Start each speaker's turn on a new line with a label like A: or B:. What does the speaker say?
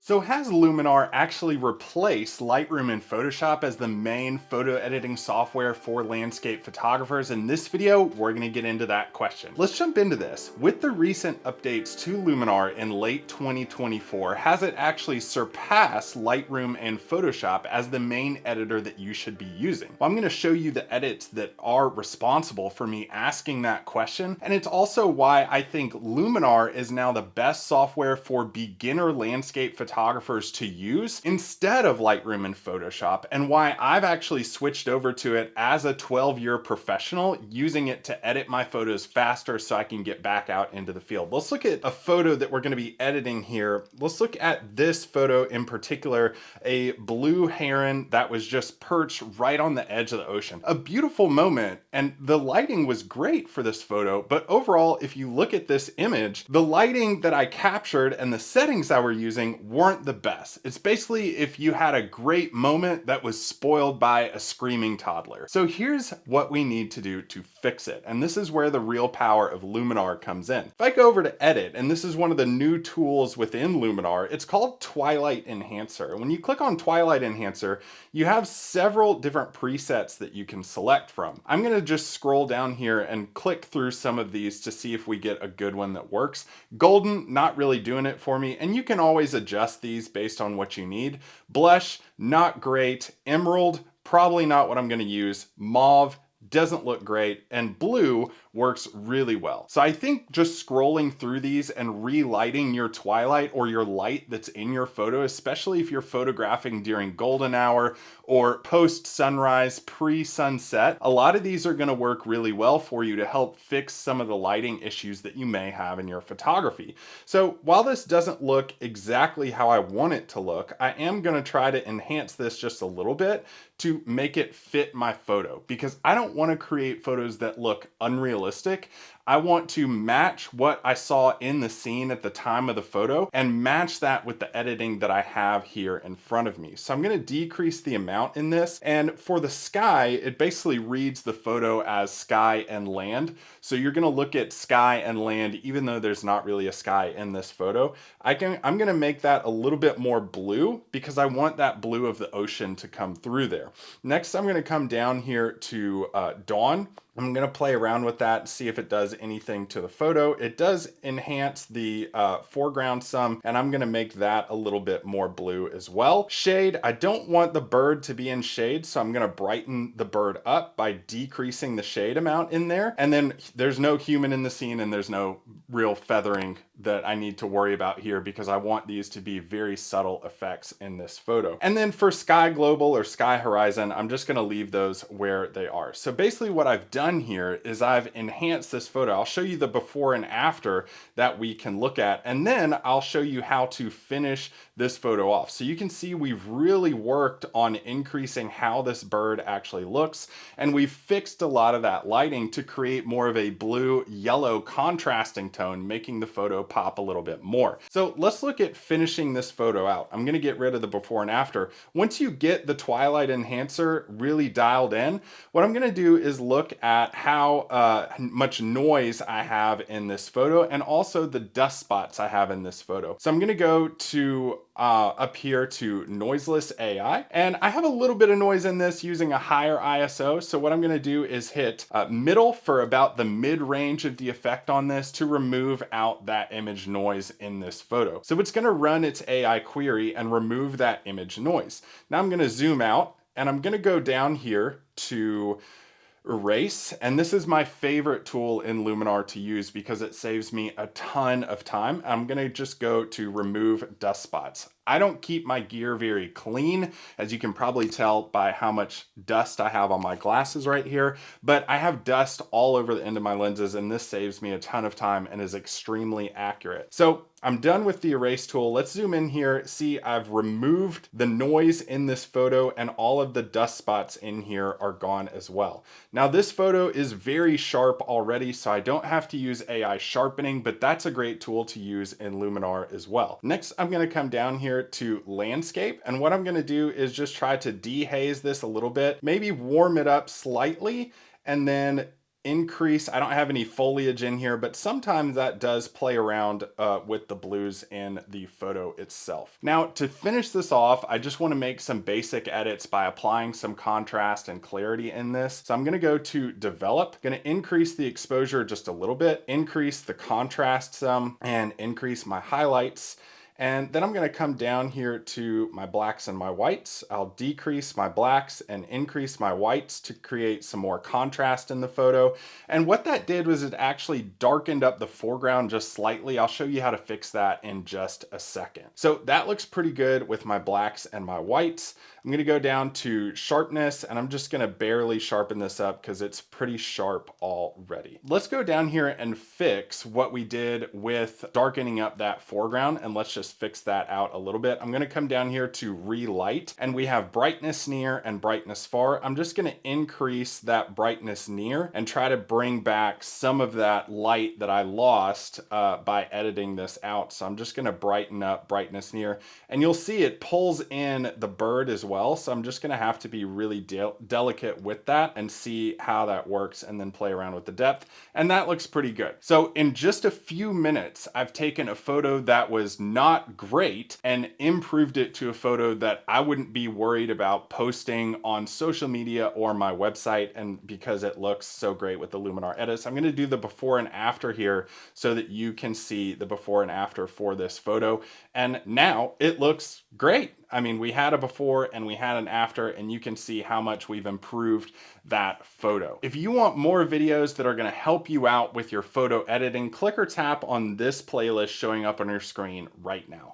A: So has Luminar actually replaced Lightroom and Photoshop as the main photo editing software for landscape photographers? In this video, we're gonna get into that question. Let's jump into this. With the recent updates to Luminar in late 2024, has it actually surpassed Lightroom and Photoshop as the main editor that you should be using? Well, I'm gonna show you the edits that are responsible for me asking that question. And it's also why I think Luminar is now the best software for beginner landscape photographers to use instead of Lightroom and Photoshop, and why I've actually switched over to it as a 12-year professional, using it to edit my photos faster so I can get back out into the field. Let's look at a photo that we're going to be editing here. Let's look at this photo in particular, a blue heron that was just perched right on the edge of the ocean. A beautiful moment, and the lighting was great for this photo, but overall, if you look at this image, the lighting that I captured and the settings I were using weren't the best. It's basically if you had a great moment that was spoiled by a screaming toddler. So here's what we need to do to fix it. And this is where the real power of Luminar comes in. If I go over to edit, and this is one of the new tools within Luminar, it's called Twilight Enhancer. When you click on Twilight Enhancer, you have several different presets that you can select from. I'm gonna just scroll down here and click through some of these to see if we get a good one that works. Golden, not really doing it for me, and you can always adjust these based on what you need. Blush, not great. Emerald, probably not what I'm gonna use. Mauve, doesn't look great, and blue works really well. So I think just scrolling through these and relighting your twilight or your light that's in your photo, especially if you're photographing during golden hour or post sunrise, pre-sunset, a lot of these are going to work really well for you to help fix some of the lighting issues that you may have in your photography. So while this doesn't look exactly how I want it to look, I am going to try to enhance this just a little bit to make it fit my photo, because I don't want to create photos that look unrealistic. I want to match what I saw in the scene at the time of the photo and match that with the editing that I have here in front of me. So I'm going to decrease the amount in this. And for the sky, it basically reads the photo as sky and land. So you're going to look at sky and land, even though there's not really a sky in this photo. I'm going to make that a little bit more blue because I want that blue of the ocean to come through there. Next, I'm going to come down here to dawn. I'm going to play around with that and see if it does anything to the photo. It does enhance the foreground some, and I'm going to make that a little bit more blue as well. Shade, I don't want the bird to be in shade, so I'm going to brighten the bird up by decreasing the shade amount in there. And then there's no human in the scene, and there's no real feathering that I need to worry about here because I want these to be very subtle effects in this photo. And then for sky global or sky horizon, I'm just going to leave those where they are. So basically what I've done here is I've enhanced this photo. I'll show you the before and after that we can look at, and then I'll show you how to finish this photo off. So you can see we've really worked on increasing how this bird actually looks, and we've fixed a lot of that lighting to create more of a blue yellow contrasting tone, making the photo pop a little bit more. So let's look at finishing this photo out. I'm going to get rid of the before and after. Once you get the Twilight Enhancer really dialed in, what I'm going to do is look at how much noise I have in this photo, and also the dust spots I have in this photo. So I'm going to go to up here to noiseless AI, and I have a little bit of noise in this using a higher ISO. So what I'm going to do is hit middle for about the mid range of the effect on this to remove out that image noise in this photo. So it's going to run its AI query and remove that image noise. Now I'm going to zoom out, and I'm going to go down here to erase, and this is my favorite tool in Luminar to use because it saves me a ton of time. I'm going to just go to remove dust spots. I don't keep my gear very clean, as you can probably tell by how much dust I have on my glasses right here, but I have dust all over the end of my lenses, and this saves me a ton of time and is extremely accurate. So I'm done with the erase tool. Let's zoom in here. See, I've removed the noise in this photo, and all of the dust spots in here are gone as well. Now this photo is very sharp already, so I don't have to use AI sharpening, but that's a great tool to use in Luminar as well. Next, I'm going to come down here to landscape, and what I'm going to do is just try to dehaze this a little bit, maybe warm it up slightly, and then increase, I don't have any foliage in here, but sometimes that does play around with the blues in the photo itself. Now, to finish this off, I just want to make some basic edits by applying some contrast and clarity in this. So I'm going to go to develop, going to increase the exposure just a little bit, increase the contrast some, and increase my highlights. And then I'm going to come down here to my blacks and my whites. I'll decrease my blacks and increase my whites to create some more contrast in the photo. And what that did was it actually darkened up the foreground just slightly. I'll show you how to fix that in just a second. So that looks pretty good with my blacks and my whites. I'm going to go down to sharpness, and I'm just going to barely sharpen this up because it's pretty sharp already. Let's go down here and fix what we did with darkening up that foreground, and let's just fix that out a little bit. I'm going to come down here to relight, and we have brightness near and brightness far. I'm just going to increase that brightness near and try to bring back some of that light that I lost by editing this out. So I'm just going to brighten up brightness near, and you'll see it pulls in the bird as well. So I'm just going to have to be really delicate with that and see how that works, and then play around with the depth. And that looks pretty good. So in just a few minutes, I've taken a photo that was not great and improved it to a photo that I wouldn't be worried about posting on social media or my website, and because it looks so great with the Luminar edits. I'm going to do the before and after here so that you can see the before and after for this photo. And now it looks great. I mean, we had a before and we had an after, and you can see how much we've improved that photo. If you want more videos that are going to help you out with your photo editing, click or tap on this playlist showing up on your screen right now.